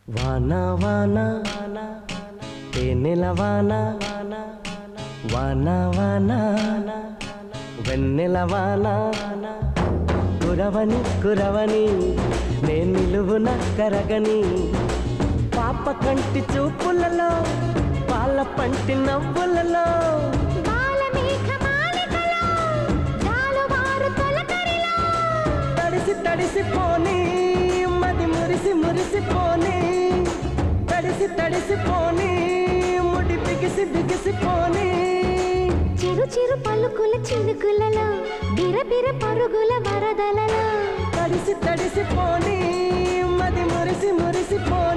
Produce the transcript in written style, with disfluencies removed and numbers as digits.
వానా వానా తేనెల వానా వానా వానా వెన్నెల వానా కురవని కురవని నే నిలువున కరగని పాప కంటి చూపులలో పాల పంటి నవ్వులలో తడిసి తడిసిపోని మది మురిసి మురిసిపోని తడిసి తడిసిపోని ముడి బిగిసి బిగిసిపోని చిరు చిరు పలుకుల చినుకులలో బిరబిర పరుగుల వరదలలో తడిసి తడిసిపోని మది మురిసి మురిసిపోని